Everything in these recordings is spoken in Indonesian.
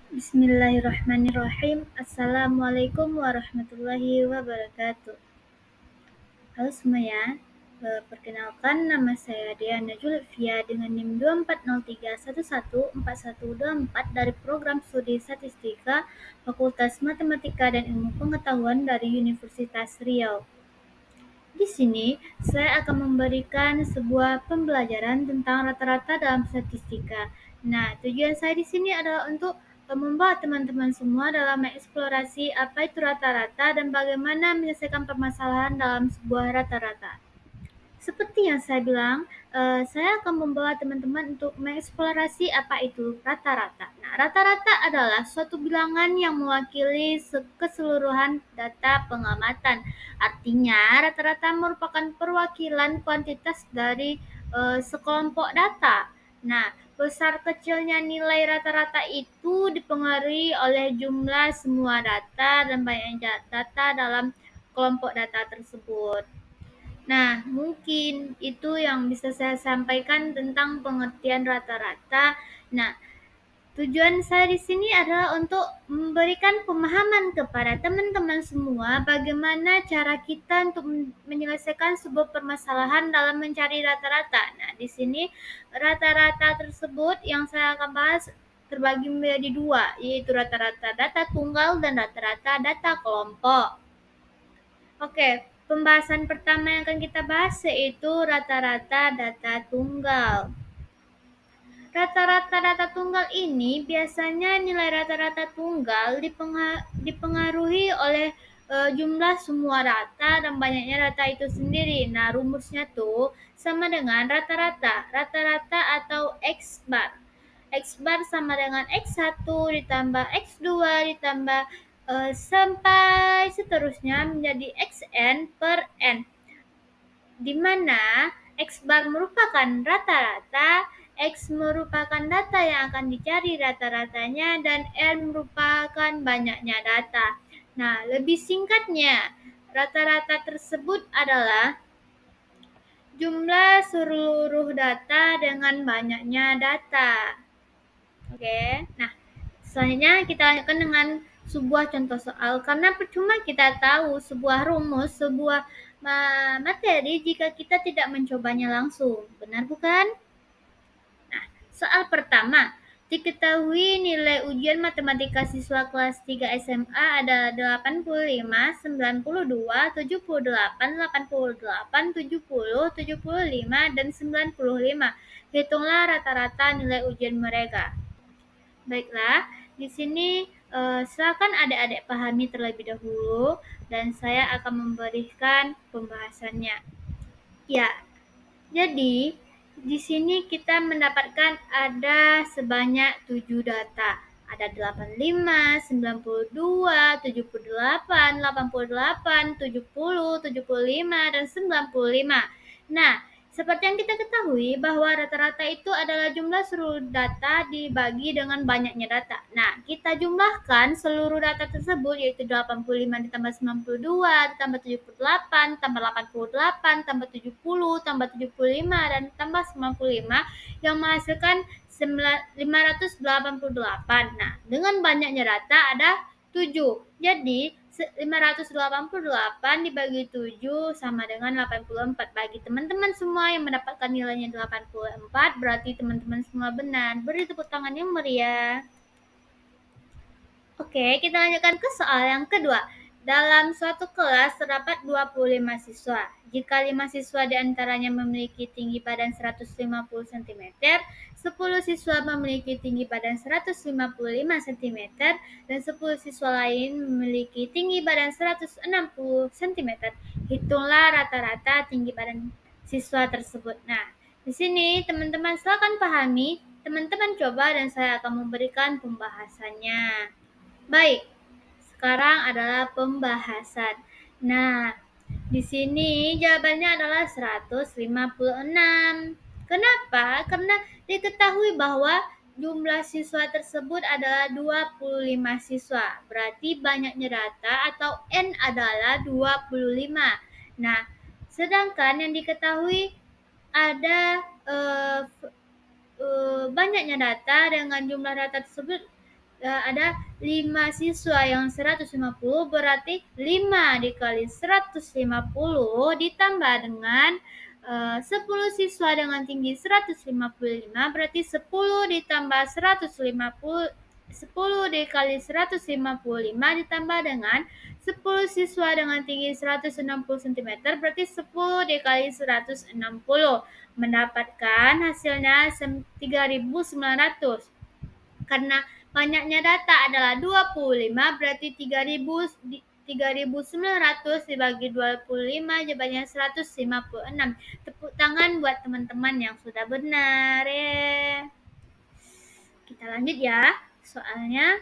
Bismillahirrahmanirrahim. Assalamualaikum warahmatullahi wabarakatuh. Halo semuanya. Perkenalkan nama saya Diana Julfia dengan NIM 24031141124 dari Program Studi Statistika Fakultas Matematika dan Ilmu Pengetahuan dari Universitas Riau. Di sini, saya akan memberikan sebuah pembelajaran tentang rata-rata dalam statistika. Nah, tujuan saya di sini adalah untuk membawa teman-teman semua dalam mengeksplorasi apa itu rata-rata dan bagaimana menyelesaikan permasalahan dalam sebuah rata-rata. Seperti yang saya bilang, saya akan membawa teman-teman untuk mengeksplorasi apa itu rata-rata. Nah, rata-rata adalah suatu bilangan yang mewakili keseluruhan data pengamatan. Artinya, rata-rata merupakan perwakilan kuantitas dari sekelompok data. Nah, besar kecilnya nilai rata-rata itu dipengaruhi oleh jumlah semua data dan banyaknya data dalam kelompok data tersebut. Nah, mungkin itu yang bisa saya sampaikan tentang pengertian rata-rata. Nah, tujuan saya di sini adalah untuk memberikan pemahaman kepada teman-teman semua bagaimana cara kita untuk menyelesaikan sebuah permasalahan dalam mencari rata-rata. Nah, di sini rata-rata tersebut yang saya akan bahas terbagi menjadi dua, yaitu rata-rata data tunggal dan rata-rata data kelompok. Oke, pembahasan pertama yang akan kita bahas yaitu rata-rata data tunggal. Rata-rata data tunggal ini biasanya nilai rata-rata tunggal dipengaruhi oleh jumlah semua data dan banyaknya data itu sendiri. Nah, rumusnya tuh sama dengan rata-rata. Rata-rata atau X bar. X bar sama dengan X1 ditambah X2 ditambah sampai seterusnya menjadi Xn per N, di mana X bar merupakan rata-rata, X merupakan data yang akan dicari rata-ratanya, dan N merupakan banyaknya data. Nah, lebih singkatnya, rata-rata tersebut adalah jumlah seluruh data dengan banyaknya data. Oke, nah selanjutnya kita lanjutkan dengan sebuah contoh soal, karena percuma kita tahu sebuah rumus, sebuah materi jika kita tidak mencobanya langsung. Benar bukan? Nah, soal pertama, diketahui nilai ujian matematika siswa kelas 3 SMA adalah 85, 92, 78, 88, 70, 75, dan 95. Hitunglah rata-rata nilai ujian mereka. Baiklah, di sini silakan adik-adik pahami terlebih dahulu dan saya akan memberikan pembahasannya. Ya, jadi di sini kita mendapatkan ada sebanyak 7 data. Ada 85, 92, 78, 88, 70, 75, dan 95. Nah, seperti yang kita ketahui bahwa rata-rata itu adalah jumlah seluruh data dibagi dengan banyaknya data. Nah, kita jumlahkan seluruh data tersebut, yaitu 85 ditambah 92 ditambah 78 tambah 88 tambah 70 tambah 75 dan tambah 95 yang menghasilkan 588. Nah, dengan banyaknya data ada 7. Jadi 588 dibagi 7 sama dengan 84. Bagi teman-teman semua yang mendapatkan nilainya 84, berarti teman-teman semua benar. Beri tepuk tangan yang meriah. Oke, kita lanjutkan ke soal yang kedua. Dalam suatu kelas terdapat 25 siswa. Jika 5 siswa diantaranya memiliki tinggi badan 150 cm, 10 siswa memiliki tinggi badan 155 cm, dan 10 siswa lain memiliki tinggi badan 160 cm. Hitunglah rata-rata tinggi badan siswa tersebut. Nah, di sini teman-teman silakan pahami, teman-teman coba dan saya akan memberikan pembahasannya. Baik, sekarang adalah pembahasan. Nah, di sini jawabannya adalah 156. Kenapa? Karena diketahui bahwa jumlah siswa tersebut adalah 25 siswa. Berarti banyaknya data atau N adalah 25. Nah, sedangkan yang diketahui ada banyaknya data dengan jumlah data tersebut ada 5 siswa yang 150, berarti 5 dikali 150 ditambah dengan 10 siswa dengan tinggi 155, berarti 10 ditambah 150, 10 dikali 155 ditambah dengan 10 siswa dengan tinggi 160 cm, berarti 10 dikali 160, mendapatkan hasilnya 3.900. Karena banyaknya data adalah 25, berarti 3.900 dibagi 25 jawabannya 156. Tepuk tangan buat teman-teman yang sudah benar ya. Kita lanjut ya. Soalnya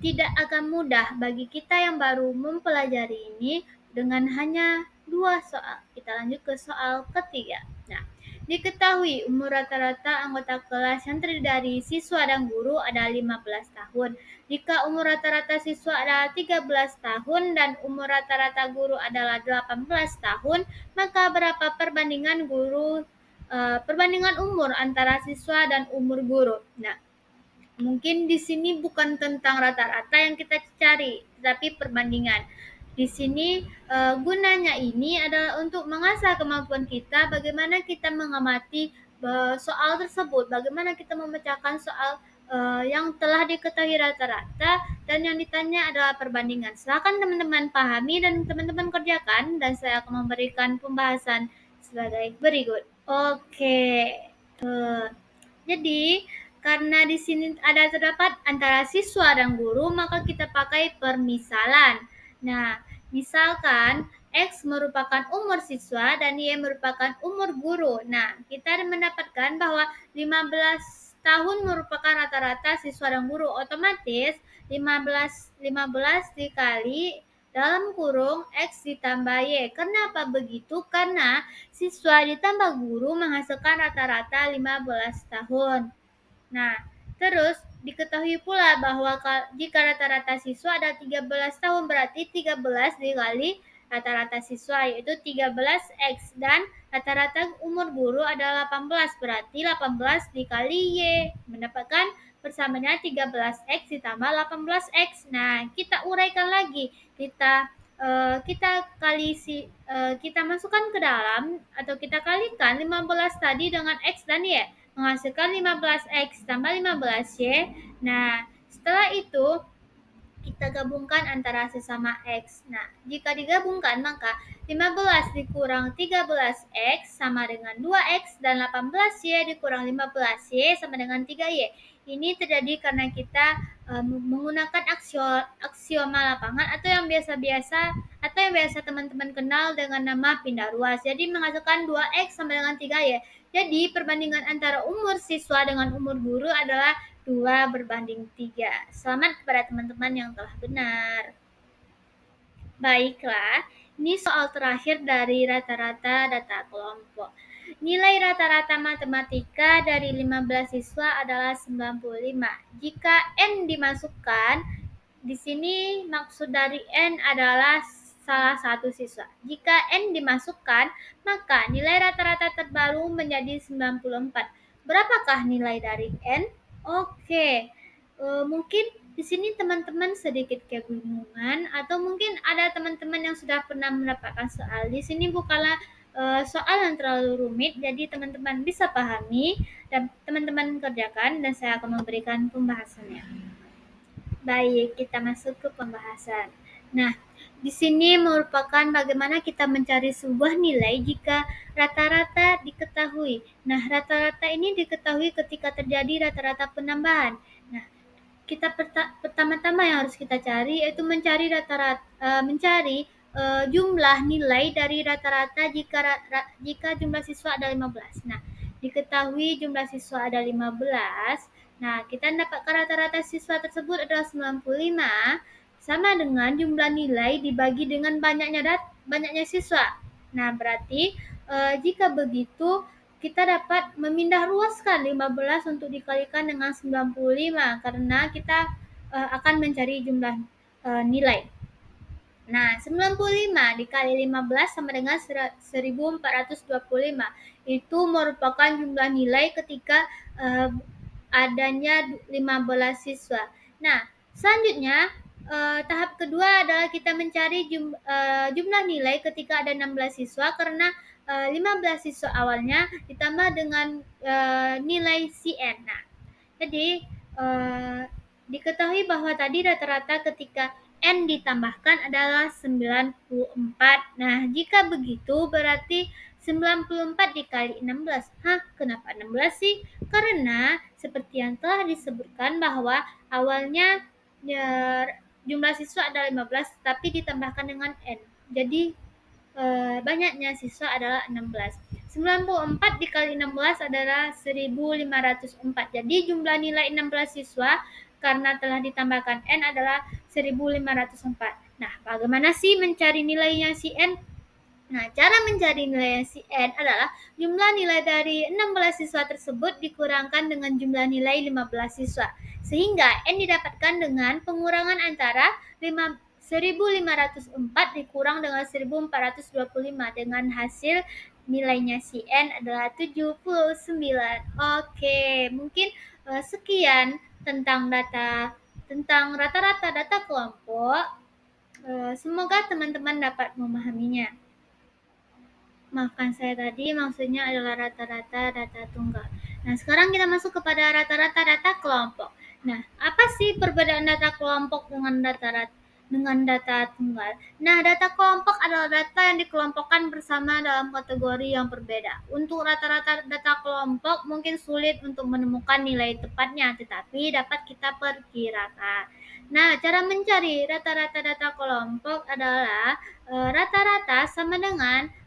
tidak akan mudah bagi kita yang baru mempelajari ini dengan hanya 2 soal. Kita lanjut ke soal ketiga. Nah, diketahui umur rata-rata anggota kelas yang terdiri dari siswa dan guru adalah 15 tahun. Jika umur rata-rata siswa adalah 13 tahun dan umur rata-rata guru adalah 18 tahun, maka berapa perbandingan umur antara siswa dan umur guru? Nah, mungkin di sini bukan tentang rata-rata yang kita cari, tetapi perbandingan. Di sini gunanya ini adalah untuk mengasah kemampuan kita, bagaimana kita mengamati soal tersebut, bagaimana kita memecahkan soal yang telah diketahui rata-rata dan yang ditanya adalah perbandingan. Silakan teman-teman pahami dan teman-teman kerjakan, dan saya akan memberikan pembahasan sebagai berikut. Oke. Jadi, karena di sini ada terdapat antara siswa dan guru, maka kita pakai permisalan. Nah, misalkan X merupakan umur siswa dan Y merupakan umur guru. Nah, kita mendapatkan bahwa 15 tahun merupakan rata-rata siswa dan guru. Otomatis 15 dikali dalam kurung X ditambah Y. Kenapa begitu? Karena siswa ditambah guru menghasilkan rata-rata 15 tahun. Nah, terus diketahui pula bahwa jika rata-rata siswa ada 13 tahun, berarti 13 dikali rata-rata siswa, yaitu 13X, dan rata-rata umur guru adalah 18, berarti 18 dikali Y, mendapatkan persamaannya 13X ditambah 18X. Nah, kita uraikan lagi, kita masukkan ke dalam atau kita kalikan 15 tadi dengan X dan Y, menghasilkan 15X tambah 15Y. Nah, setelah itu kita gabungkan antara sesama X. Nah, jika digabungkan maka 15 dikurang 13X sama dengan 2X dan 18Y dikurang 15Y sama dengan 3Y. Ini terjadi karena kita menggunakan aksioma lapangan atau yang biasa teman-teman kenal dengan nama pindah ruas. Jadi menghasilkan 2X sama dengan 3Y. Jadi perbandingan antara umur siswa dengan umur guru adalah 2:3. Selamat kepada teman-teman yang telah benar. Baiklah, ini soal terakhir dari rata-rata data kelompok. Nilai rata-rata matematika dari 15 siswa adalah 95. Jika N dimasukkan, di sini maksud dari N adalah salah satu siswa. Jika N dimasukkan, maka nilai rata-rata terbaru menjadi 94. Berapakah nilai dari N? Oke, mungkin di sini teman-teman sedikit kebingungan, atau mungkin ada teman-teman yang sudah pernah mendapatkan soal. Di sini bukanlah soal yang terlalu rumit, jadi teman-teman bisa pahami dan teman-teman kerjakan, dan saya akan memberikan pembahasannya. Baik, kita masuk ke pembahasan. Nah, di sini merupakan bagaimana kita mencari sebuah nilai jika rata-rata diketahui. Nah, rata-rata ini diketahui ketika terjadi rata-rata penambahan. Nah, kita pertama-tama yang harus kita cari yaitu mencari jumlah nilai dari rata-rata jika jumlah siswa ada 15. Nah, diketahui jumlah siswa ada 15. Nah, kita mendapatkan rata-rata siswa tersebut adalah 95, sama dengan jumlah nilai dibagi dengan banyaknya siswa. Nah, berarti jika begitu kita dapat memindah ruaskan 15 untuk dikalikan dengan 95 karena kita akan mencari jumlah nilai. Nah, 95 dikali 15 sama dengan 1425. Itu merupakan jumlah nilai ketika adanya 15 siswa. Nah, selanjutnya tahap kedua adalah kita mencari jumlah nilai ketika ada 16 siswa karena 15 siswa awalnya ditambah dengan nilai CN. Nah, jadi diketahui bahwa tadi rata-rata ketika N ditambahkan adalah 94. Nah, jika begitu berarti 94 dikali 16. Hah, kenapa 16 sih? Karena seperti yang telah disebutkan bahwa awalnya ya, jumlah siswa ada 15 tapi ditambahkan dengan N. Jadi banyaknya siswa adalah 16. 94 dikali 16 adalah 1504. Jadi jumlah nilai 16 siswa karena telah ditambahkan N adalah 1504. Nah, bagaimana sih mencari nilainya si N? Nah, cara mencari nilai si N adalah jumlah nilai dari 16 siswa tersebut dikurangkan dengan jumlah nilai 15 siswa. Sehingga N didapatkan dengan pengurangan antara 1504 dikurang dengan 1425 dengan hasil nilainya si N adalah 79. Oke, mungkin sekian tentang rata-rata data kelompok. Semoga teman-teman dapat memahaminya. Maafkan saya tadi maksudnya adalah rata-rata data tunggal. Nah, sekarang kita masuk kepada rata-rata data kelompok. Nah, apa sih perbedaan data kelompok dengan data tunggal? Nah, data kelompok adalah data yang dikelompokkan bersama dalam kategori yang berbeda. Untuk rata-rata data kelompok mungkin sulit untuk menemukan nilai tepatnya, tetapi dapat kita perkirakan. Nah, cara mencari rata-rata data kelompok adalah rata-rata sama dengan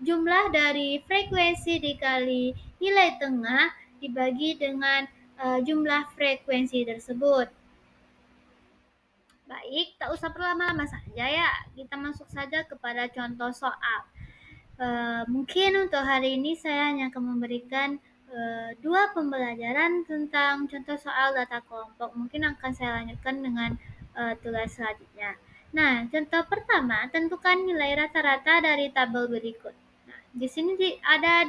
jumlah dari frekuensi dikali nilai tengah dibagi dengan jumlah frekuensi tersebut. Baik, tak usah berlama-lama saja ya. Kita masuk saja kepada contoh soal. Mungkin untuk hari ini saya hanya akan memberikan dua pembelajaran tentang contoh soal data kelompok. Mungkin akan saya lanjutkan dengan tugas selanjutnya. Nah, contoh pertama, tentukan nilai rata-rata dari tabel berikut. Nah, di sini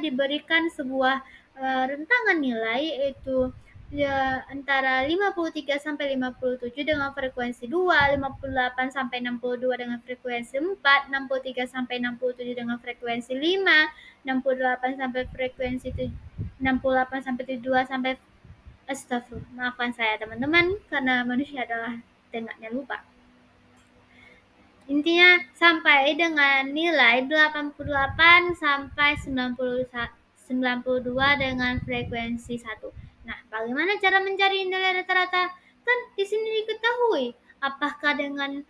diberikan sebuah rentangan nilai yaitu ya, antara 53 sampai 57 dengan frekuensi 2, 58 sampai 62 dengan frekuensi 4, 63 sampai 67 dengan frekuensi 5, 68 sampai frekuensi 68 sampai 72 sampai astagfirullah. Maafkan saya teman-teman karena manusia adalah tengahnya lupa. Intinya sampai dengan nilai 88 sampai 92 dengan frekuensi 1. Nah, bagaimana cara mencari nilai rata-rata? Kan di sini diketahui. Apakah dengan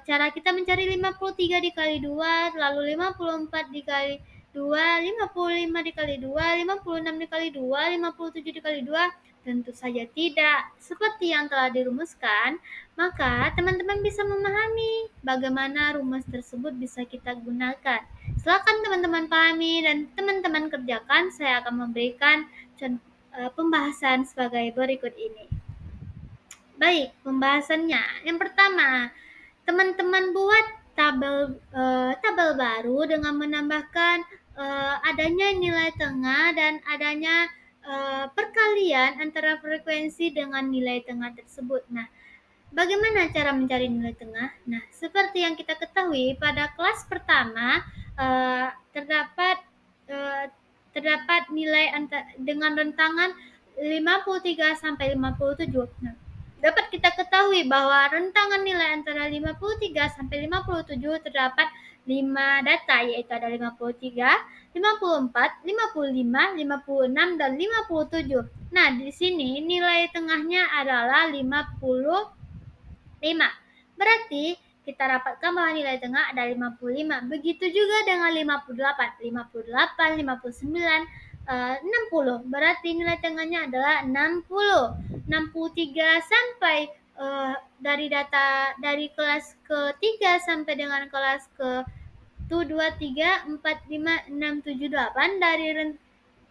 cara kita mencari 53 dikali 2, lalu 54 dikali 2, 55 dikali 2, 56 dikali 2, 57 dikali 2? Tentu saja tidak. Seperti yang telah dirumuskan, maka teman-teman bisa memahami bagaimana rumus tersebut bisa kita gunakan. Silakan teman-teman pahami dan teman-teman kerjakan. Saya akan memberikan pembahasan sebagai berikut ini. Baik, pembahasannya. Yang pertama, teman-teman buat tabel baru dengan menambahkan adanya nilai tengah dan adanya perkalian antara frekuensi dengan nilai tengah tersebut. Nah, bagaimana cara mencari nilai tengah? Nah, seperti yang kita ketahui pada kelas pertama terdapat nilai dengan rentangan 53 sampai 57. Nah, dapat kita ketahui bahwa rentangan nilai antara 53 sampai 57 terdapat 5 data, yaitu ada 53, 54, 55, 56, dan 57. Nah, di sini nilai tengahnya adalah 55. Berarti kita dapatkan bahwa nilai tengah ada 55. Begitu juga dengan 58, 59, 60. Berarti nilai tengahnya adalah 60. 63 sampai dari kelas ke-3 sampai dengan kelas ke 2, 3, 4, 5, 6, 7, 8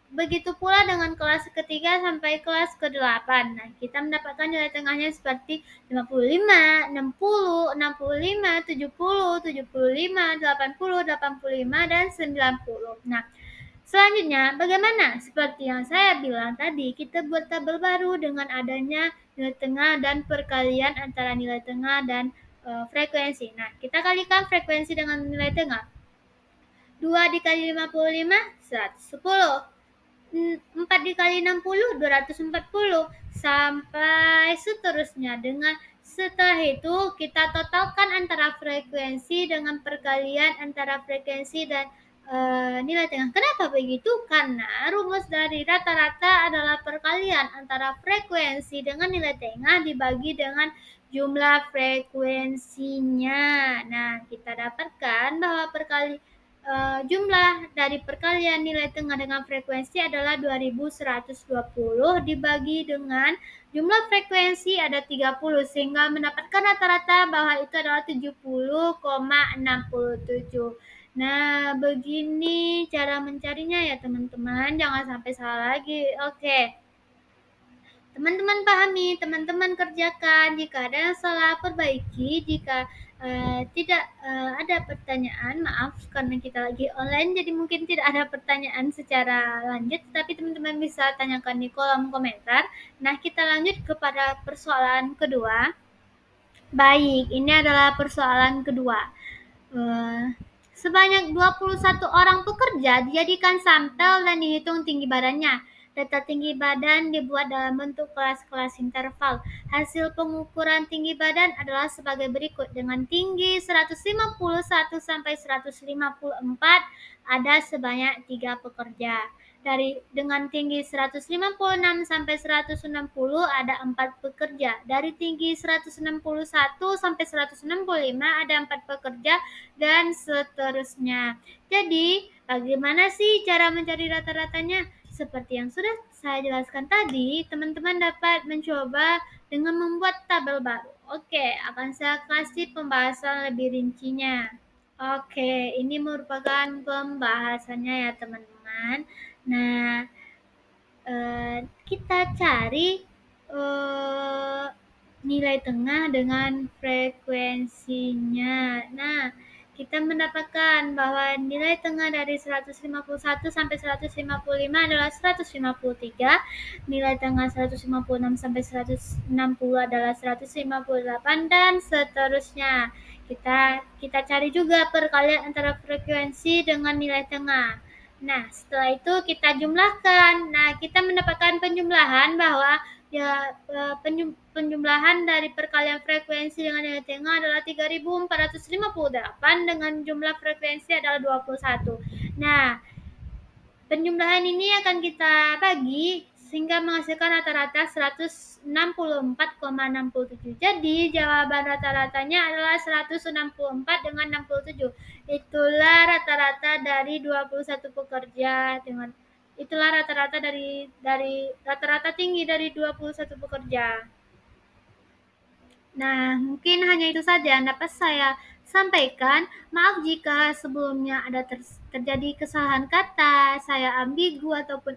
begitu pula dengan kelas ketiga sampai kelas ke-8. Nah, kita mendapatkan nilai tengahnya seperti 55, 60, 65, 70, 75, 80, 85, dan 90. Nah, Selanjutnya, bagaimana? Seperti yang saya bilang tadi, kita buat tabel baru dengan adanya nilai tengah dan perkalian antara nilai tengah dan frekuensi. Nah, kita kalikan frekuensi dengan nilai tengah. 2 dikali 55, 110. 4 dikali 60, 240. Sampai seterusnya. Setelah itu, kita totalkan antara frekuensi dengan perkalian antara frekuensi dan nilai tengah. Kenapa begitu? Karena rumus dari rata-rata adalah perkalian antara frekuensi dengan nilai tengah dibagi dengan jumlah frekuensinya. Nah, kita dapatkan bahwa jumlah dari perkalian nilai tengah dengan frekuensi adalah 2120 dibagi dengan jumlah frekuensi ada 30 sehingga mendapatkan rata-rata bahwa itu adalah 70,67. Nah, begini cara mencarinya ya teman-teman, jangan sampai salah lagi. Oke. Teman-teman pahami, teman-teman kerjakan. Jika ada yang salah, perbaiki. Jika tidak ada pertanyaan, maaf karena kita lagi online, jadi mungkin tidak ada pertanyaan secara lanjut, tapi teman-teman bisa tanyakan di kolom komentar. Nah, kita lanjut kepada persoalan kedua. Baik, ini adalah persoalan kedua. Sebanyak 21 orang pekerja dijadikan sampel dan dihitung tinggi badannya. Data tinggi badan dibuat dalam bentuk kelas-kelas interval. Hasil pengukuran tinggi badan adalah sebagai berikut. Dengan tinggi 151 sampai 154 ada sebanyak 3 pekerja. Dengan tinggi 156 sampai 160 ada 4 pekerja. Dari tinggi 161 sampai 165 ada 4 pekerja dan seterusnya. Jadi, bagaimana sih cara mencari rata-ratanya? Seperti yang sudah saya jelaskan tadi, teman-teman dapat mencoba dengan membuat tabel baru. Oke, akan saya kasih pembahasan lebih rincinya. Oke, ini merupakan pembahasannya ya teman-teman. Nah, kita cari nilai tengah dengan frekuensinya. Nah, kita mendapatkan bahwa nilai tengah dari 151 sampai 155 adalah 153, nilai tengah 156 sampai 160 adalah 158 dan seterusnya. Kita cari juga perkalian antara frekuensi dengan nilai tengah. Nah, setelah itu kita jumlahkan. Nah, kita mendapatkan penjumlahan bahwa penjumlahan dari perkalian frekuensi dengan nilai tengah adalah 3458 dengan jumlah frekuensi adalah 21. Nah, penjumlahan ini akan kita bagi sehingga menghasilkan rata-rata 164,67. Jadi, jawaban rata-ratanya adalah 164 dengan 67. Itulah rata-rata dari 21 pekerja dengan itulah rata-rata dari rata-rata tinggi dari 21 pekerja. Nah, mungkin hanya itu saja yang dapat saya sampaikan. Maaf jika sebelumnya ada terjadi kesalahan kata, saya ambigu ataupun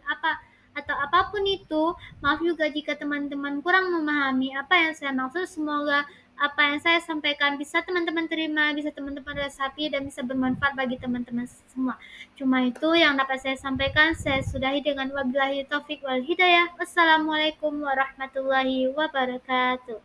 apapun itu. Maaf juga jika teman-teman kurang memahami apa yang saya maksud. Semoga apa yang saya sampaikan bisa teman-teman terima, bisa teman-teman resapi dan bisa bermanfaat bagi teman-teman semua. Cuma itu yang dapat saya sampaikan. Saya sudahi dengan wabillahi taufik wal hidayah. Wassalamualaikum warahmatullahi wabarakatuh.